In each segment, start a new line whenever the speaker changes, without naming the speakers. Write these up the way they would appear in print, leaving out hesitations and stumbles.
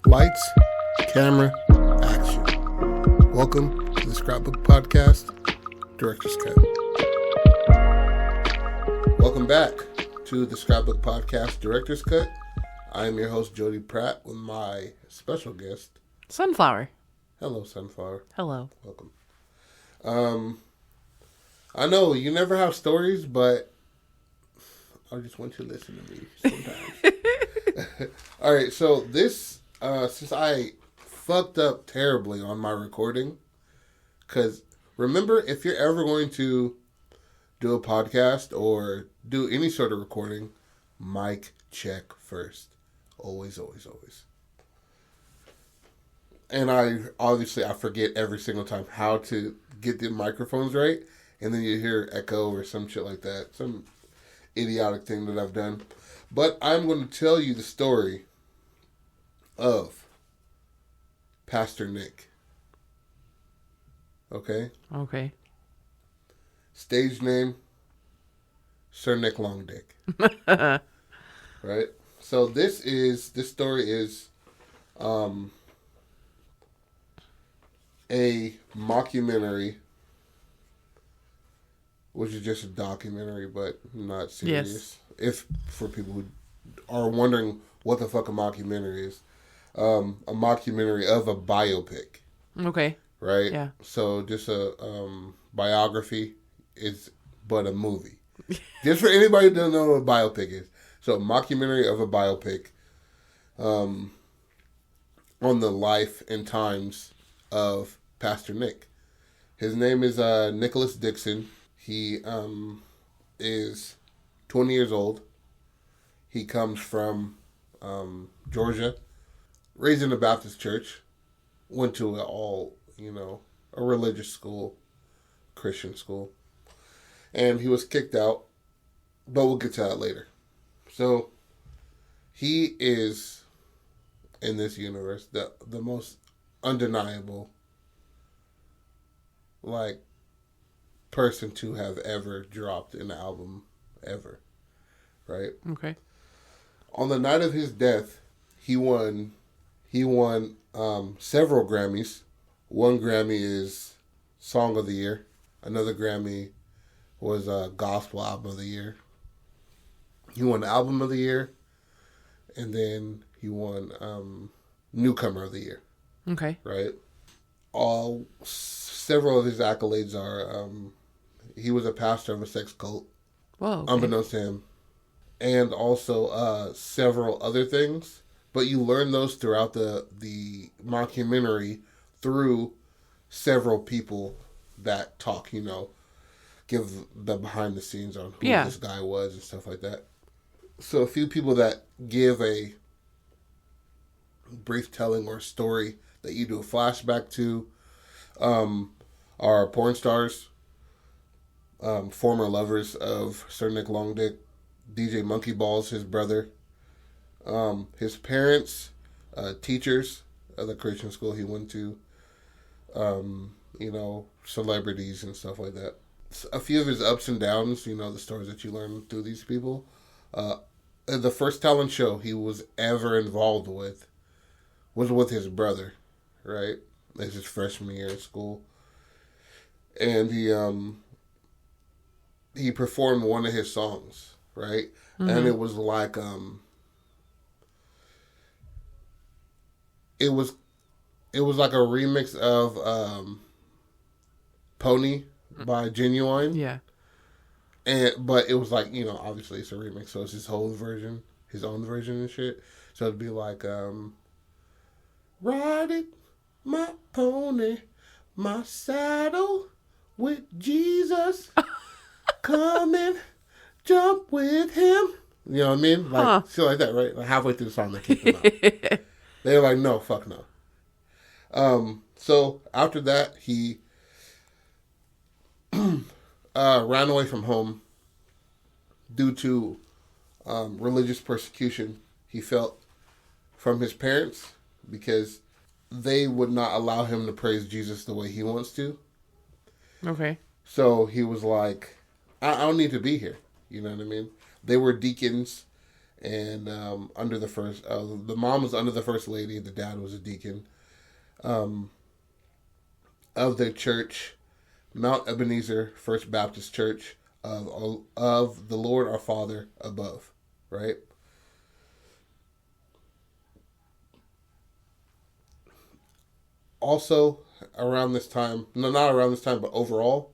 Lights, camera, action. Welcome to the Scrapbook Podcast, Director's Cut. Welcome back to the Scrapbook Podcast, Director's Cut. I am your host, Jody Pratt, with my special guest,
Sunflower.
Hello, Sunflower.
Hello.
Welcome. I know you never have stories, but I just want you to listen to me sometimes. All right, so this, since I fucked up terribly on my recording, because remember, if you're ever going to do a podcast or do any sort of recording, mic check first. Always, always, always. And I forget every single time how to get the microphones right. And then you hear echo or some shit like that. Some idiotic thing that I've done. But I'm going to tell you the story of Pastor Nick. Okay?
Okay.
Stage name, Sir Nick Longdick. Right? So this story is a mockumentary, which is just a documentary, but not serious. Yes. If for people who are wondering what the fuck a mockumentary is, a mockumentary of a biopic.
Okay.
Right?
Yeah.
So just a biography is but a movie. Just for anybody who doesn't know what a biopic is. So a mockumentary of a biopic on the life and times of Pastor Nick. His name is Nicholas Dixon. He is 20 years old. He comes from Georgia. Raised in a Baptist church. Went to a religious school, Christian school. And he was kicked out. But we'll get to that later. So, he is, in this universe, the most undeniable, person to have ever dropped an album ever. Right?
Okay.
On the night of his death, he won several Grammys. One Grammy is Song of the Year. Another Grammy was Gospel Album of the Year. He won Album of the Year. And then he won Newcomer of the Year.
Okay.
Right? Several of his accolades are he was a pastor of a sex cult.
Whoa. Okay.
Unbeknownst to him. And also several other things. But you learn those throughout the mockumentary through several people that talk, give the behind the scenes on who this guy was and stuff like that. So a few people that give a brief telling or story that you do a flashback to are porn stars, former lovers of Sir Nick Longdick, DJ Monkey Balls, his brother, his parents, teachers of the Christian school he went to, celebrities and stuff like that. A few of his ups and downs, the stories that you learn through these people. The first talent show he was ever involved with was with his brother, right? It's his freshman year in school. And he performed one of his songs, right? Mm-hmm. And it was like, it was like a remix of Pony by Genuine.
Yeah.
But it was like, obviously it's a remix, so it's his own version and shit. So it'd be like, riding my pony, my saddle with Jesus, come and jump with him. You know what I mean? Like, shit like that, right? Like halfway through the song, they kicked him out. They were like, no, fuck no. So after that, he ran away from home due to religious persecution he felt from his parents because they would not allow him to praise Jesus the way he wants to.
Okay.
So he was like, I don't need to be here. You know what I mean? They were deacons and under the first, the mom was under the first lady, the dad was a deacon of the church, Mount Ebenezer First Baptist Church of the Lord our Father above, right? Also, around this time, no, not around this time, but overall,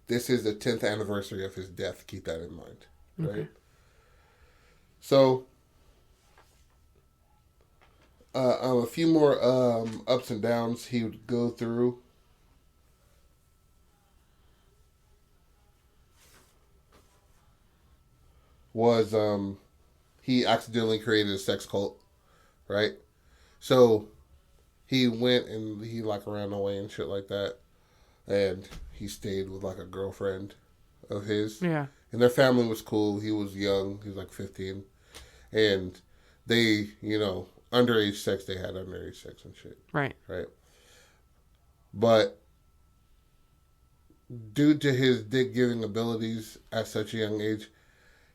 this is the 10th anniversary of his death. Keep that in mind, right? Okay. So, a few more ups and downs he would go through. Was he accidentally created a sex cult, right? So he went and he like ran away and shit like that, and he stayed with like a girlfriend of his.
Yeah.
And their family was cool. He was young. He was like 15, and they, underage sex. They had underage sex and shit.
Right.
Right. But due to his dick giving abilities at such a young age,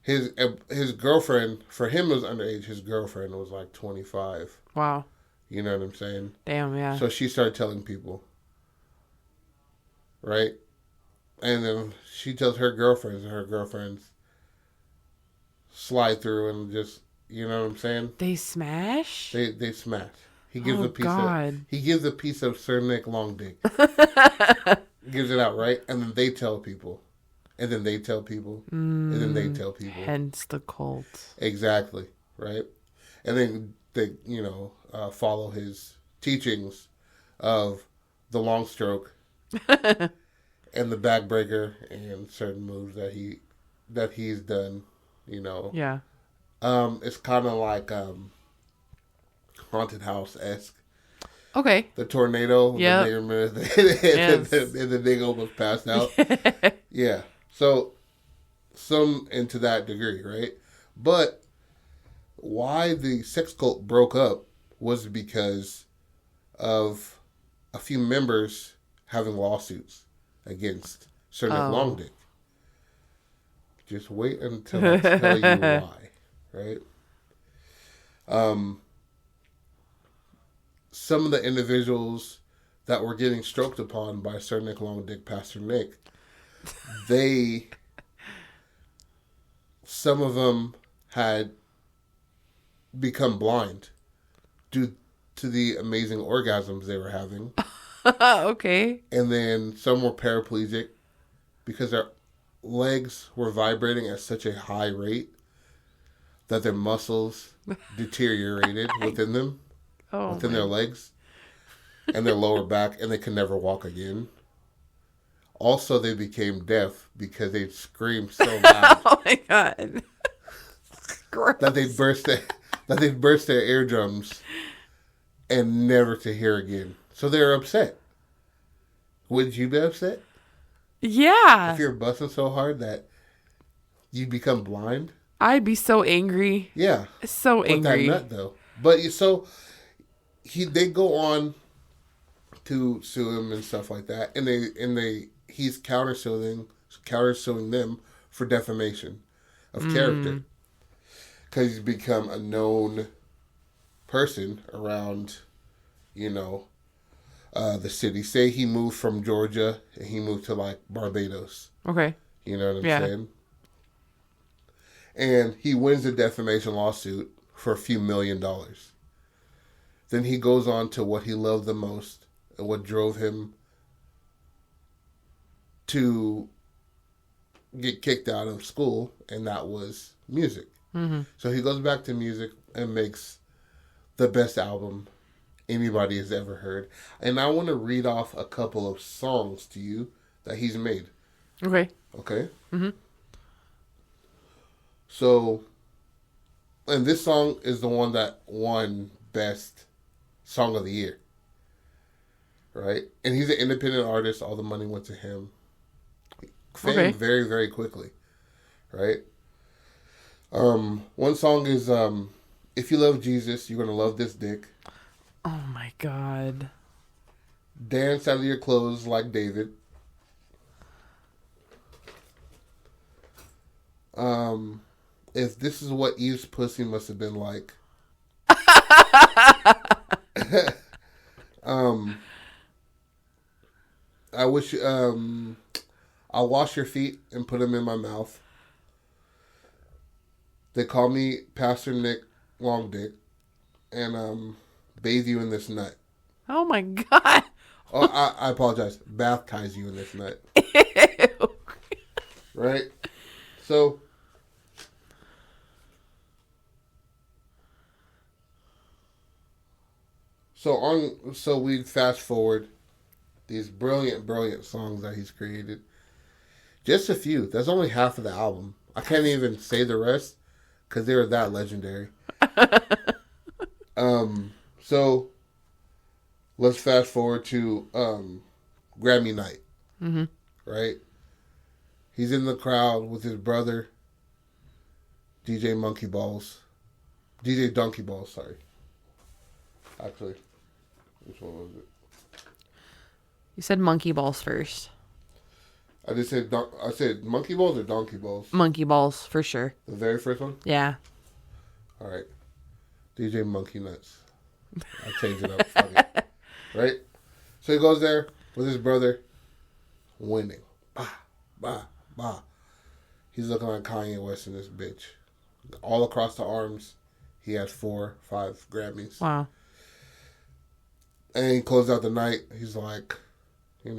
his girlfriend, for him it was underage, his girlfriend was like 25.
Wow.
You know what I'm saying?
Damn, yeah.
So she started telling people. Right? And then she tells her girlfriends, and her girlfriends slide through and just, you know what I'm saying?
They smash?
They smash. He gives he gives a piece of Sir Nick Long Dick. Gives it out, right? And then they tell people. And then they tell people. And then they tell people.
Hence the cult.
Exactly. Right? And then they, follow his teachings of the long stroke and the backbreaker and certain moves that he's done,
Yeah.
It's kind of like Haunted House-esque.
Okay.
The tornado.
Yeah.
And the nigga almost passed out. Yeah. So, some into that degree, right? But why the sex cult broke up was because of a few members having lawsuits against Sir Nick Long Dick. Just wait until I tell you why, right? Some of the individuals that were getting stroked upon by Sir Nick Long Dick, Pastor Nick, some of them had become blind due to the amazing orgasms they were having.
Okay.
And then some were paraplegic because their legs were vibrating at such a high rate that their muscles deteriorated within them, within their legs and their lower back, and they could never walk again. Also, they became deaf because they'd scream so loud.
Oh my god!
that they'd burst their eardrums and never to hear again. So they were upset. Would you be upset?
Yeah.
If you're busting so hard that you become blind?
I'd be so angry.
Yeah.
So angry.
With that nut, though. But so they go on to sue him and stuff like that, and he's countersuing them for defamation of character, because he's become a known person around, the city. Say he moved from Georgia and he moved to like Barbados.
Okay.
You know what I'm saying? And he wins the defamation lawsuit for a few $1 million. Then he goes on to what he loved the most and what drove him to get kicked out of school, and that was music. Mm-hmm. So he goes back to music and makes the best album anybody has ever heard. And I want to read off a couple of songs to you that he's made.
Okay.
Okay? Mm-hmm. So, and this song is the one that won Best Song of the Year. Right? And he's an independent artist. All the money went to him. Fame very, very quickly. Right? One song is, If You Love Jesus, You're Gonna Love This Dick.
Oh my god.
Dance Out of Your Clothes Like David. if this is what Eve's pussy must have been like. I wish I'll wash your feet and put them in my mouth. They call me Pastor Nick Long Dick, and bathe you in this nut.
Oh my God.
Oh, I apologize. Baptize you in this nut.
Ew.
Right? So we fast forward these brilliant songs that he's created. Just a few. That's only half of the album. I can't even say the rest because they were that legendary. So let's fast forward to Grammy night.
Mm-hmm.
Right? He's in the crowd with his brother, DJ Donkey Balls, sorry. Actually, which one was it?
You said monkey balls first.
I said Monkey Balls or Donkey Balls?
Monkey balls, for sure.
The very first one?
Yeah.
All right. DJ Monkey Nuts. I'll change it up. Fuck it. Right? So he goes there with his brother, winning. Bah, bah, bah. He's looking like Kanye West in this bitch. All across the arms, he has 4, 5 Grammys.
Wow.
And he closed out the night. He's like, I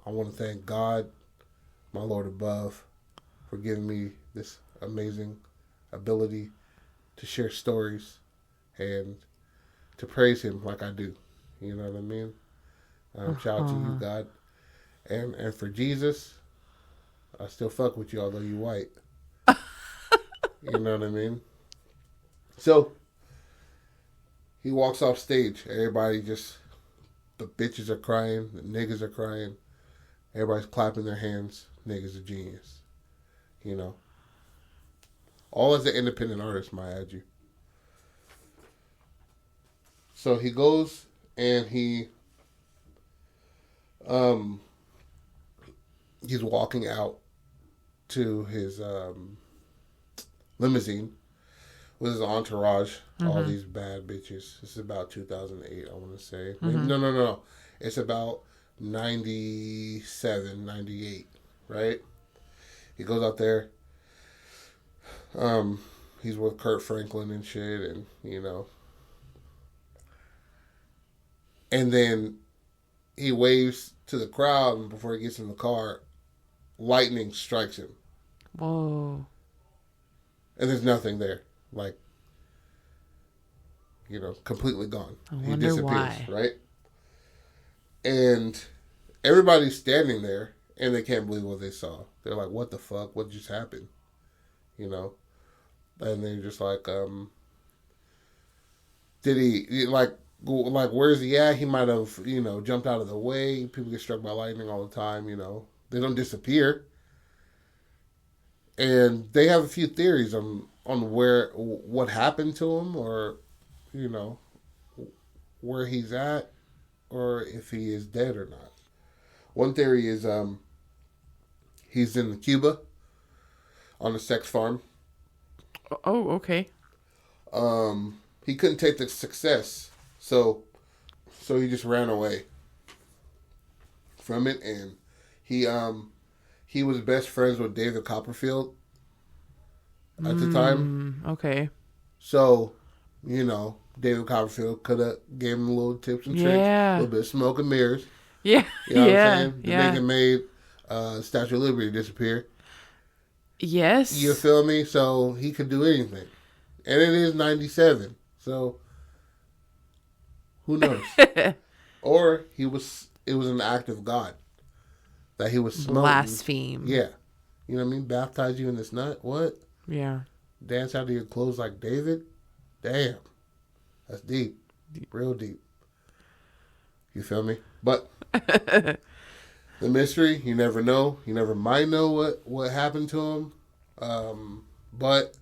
want to thank God, my Lord above, for giving me this amazing ability to share stories and to praise him like I do. You know what I mean? Shout out to you, God. And for Jesus, I still fuck with you, although you white. You know what I mean? So, he walks off stage. Everybody the bitches are crying. The niggas are crying. Everybody's clapping their hands. Niggas a genius. All as an independent artist, might add you. So he goes and he's walking out to his limousine with his entourage, all these bad bitches. This is about 2008, I want to say. Mm-hmm. No. It's about 97, 98, right? He goes out there. He's with Kurt Franklin and shit, and and then he waves to the crowd, and before he gets in the car, lightning strikes him.
Whoa.
And there's nothing there. Like, completely gone.
He disappears, why.
Right? And everybody's standing there, and they can't believe what they saw. They're like, what the fuck? What just happened? And they're just like, did he, like, where's he at? He might have, jumped out of the way. People get struck by lightning all the time, They don't disappear. And they have a few theories on what happened to him, or, where he's at, or if he is dead or not. One theory is he's in Cuba on a sex farm.
Oh, okay.
He couldn't take the success, so he just ran away from it, and he was best friends with David Copperfield at the time.
Okay.
So, David Copperfield could have gave him a little tips and tricks, a little bit of smoke and mirrors.
Yeah.
You know what I'm saying? The nigga made Statue of Liberty disappear.
Yes.
You feel me? So he could do anything. And it is 97. So who knows? Or it was an act of God that he was smoking.
Blaspheme.
Yeah. You know what I mean? Baptize you in this nut? What?
Yeah.
Dance out of your clothes like David? Damn. That's deep. Real deep. You feel me? But the mystery, you never know. You never might know what happened to him. But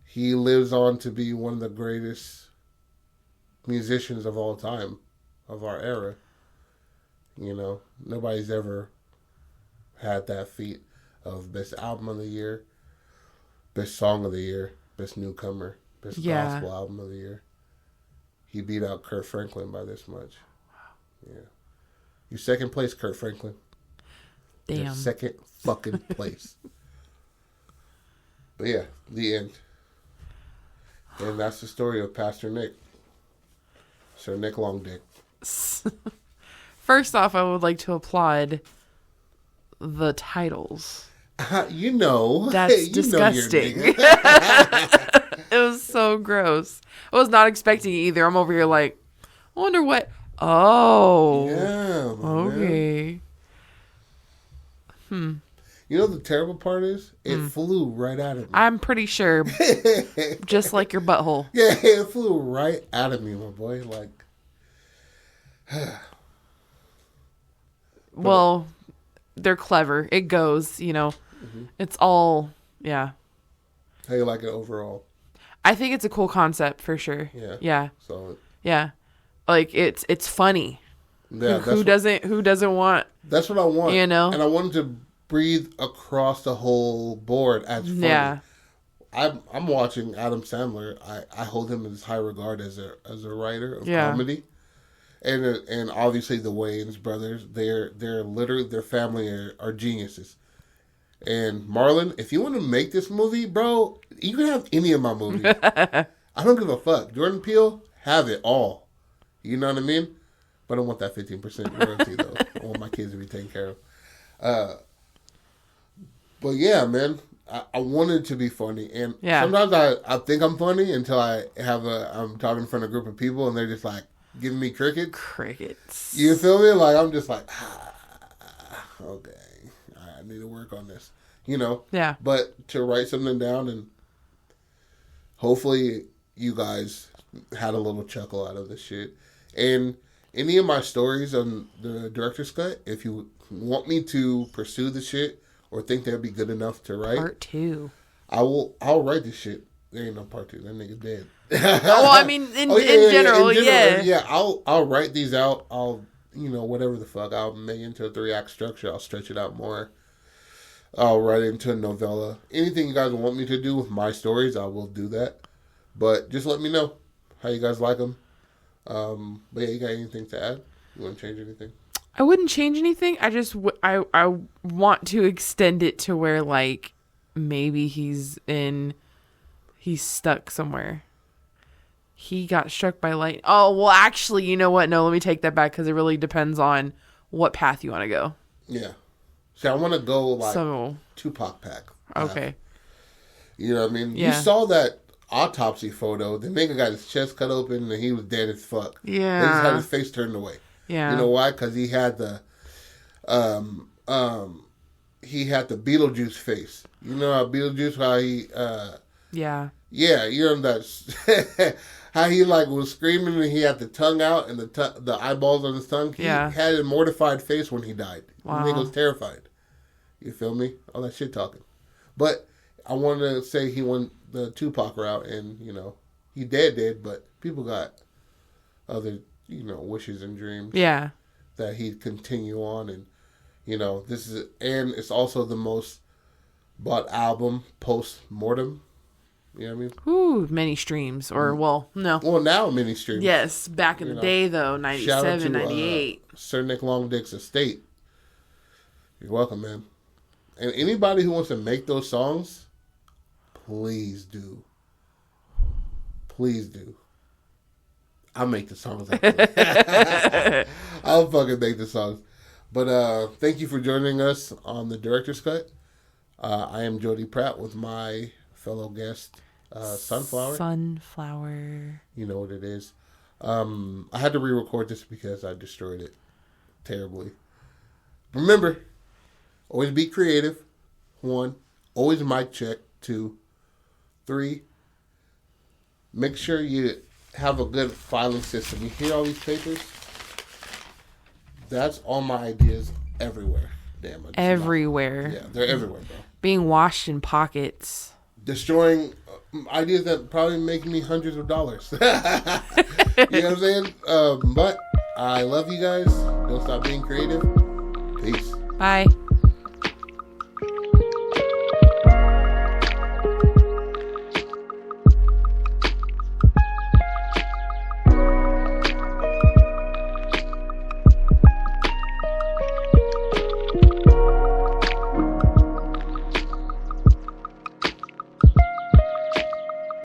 he lives on to be one of the greatest musicians of all time, of our era. Nobody's ever had that feat of best album of the year, Best song of the year. Best newcomer. Best gospel album of the year. He beat out Kurt Franklin by this much. Yeah. You second place, Kurt Franklin.
Damn.
You're second fucking place. But yeah, the end. And that's the story of Pastor Nick. Sir Nick Longdick.
First off, I would like to applaud the titles.
You know.
That's disgusting. It was so gross. I was not expecting it either. I'm over here like, I wonder what. Oh.
Yeah.
Okay.
You know the terrible part is? It flew right out of me.
I'm pretty sure. Just like your butthole.
Yeah, it flew right out of me, my boy. Like.
Well, they're clever. It goes, It's all, yeah.
How you like it overall?
I think it's a cool concept for sure.
Yeah.
Yeah.
Solid.
Yeah. Like it's funny.
Yeah.
Who doesn't want?
That's what I want.
You know.
And I wanted to breathe across the whole board as funny.
Yeah.
I'm watching Adam Sandler. I hold him in this high regard as a writer of comedy. And obviously the Wayans brothers, they're literally, their family are geniuses. And Marlon, if you want to make this movie, bro, you can have any of my movies. I don't give a fuck. Jordan Peele, have it all. You know what I mean? But I want that 15% royalty though. I want my kids to be taken care of. But yeah, man, I want it to be funny. And sometimes I think I'm funny until I'm talking in front of a group of people and they're just like, giving me crickets. You feel me? Like, I'm just like, okay, I need to work on this, Yeah. But to write something down and hopefully you guys had a little chuckle out of this shit. And any of my stories on the director's cut, if you want me to pursue the shit or think that'd be good enough to write.
Part 2.
I'll write this shit. There ain't no part 2. That nigga's dead.
Well, I mean, in general, yeah.
Yeah, I'll write these out. I'll, whatever the fuck. I'll make it into a 3-act structure. I'll stretch it out more. I'll write it into a novella. Anything you guys want me to do with my stories, I will do that. But just let me know how you guys like them. But yeah, you got anything to add? You want to change anything?
I wouldn't change anything. I just, I want to extend it to where, like, maybe he's stuck somewhere. He got struck by lightning. Oh, well, actually, you know what? No, let me take that back because it really depends on what path you want to go.
Yeah. See, I want to go like Tupac path.
Okay.
You know what I mean?
Yeah.
You saw that autopsy photo. The nigga got his chest cut open and he was dead as fuck.
Yeah.
They just had his face turned away.
Yeah.
You know why? Because he had the Beetlejuice face. You know how Beetlejuice, how he
yeah.
Yeah, you know that how he like was screaming and he had the tongue out and the eyeballs on his tongue. He had a mortified face when he died.
Wow.
The nigga was terrified. You feel me? All that shit talking. But I wanted to say he went the Tupac route and, he dead, but people got other, wishes and dreams.
Yeah.
That he'd continue on and, and it's also the most bought album post-mortem. You know what I mean?
Ooh, many streams. Or, well, no.
Well, now many streams.
Yes, back in the day, though, 97, 98.
Sir Nick Longdick's estate. You're welcome, man. And anybody who wants to make those songs, please do. Please do. I'll make the songs. I'll fucking make the songs. But thank you for joining us on the Director's Cut. I am Jody Pratt with my fellow guest, Sunflower.
Sunflower.
You know what it is. I had to re-record this because I destroyed it terribly. Remember, always be creative. 1, always mic check. 2, 3, make sure you have a good filing system. You hear all these papers? That's all my ideas everywhere. Damn.
Everywhere.
Yeah, they're everywhere, bro.
Being washed in pockets.
Destroying ideas that probably make me hundreds of dollars. You know what I'm saying? But I love you guys. Don't stop being creative. Peace.
Bye.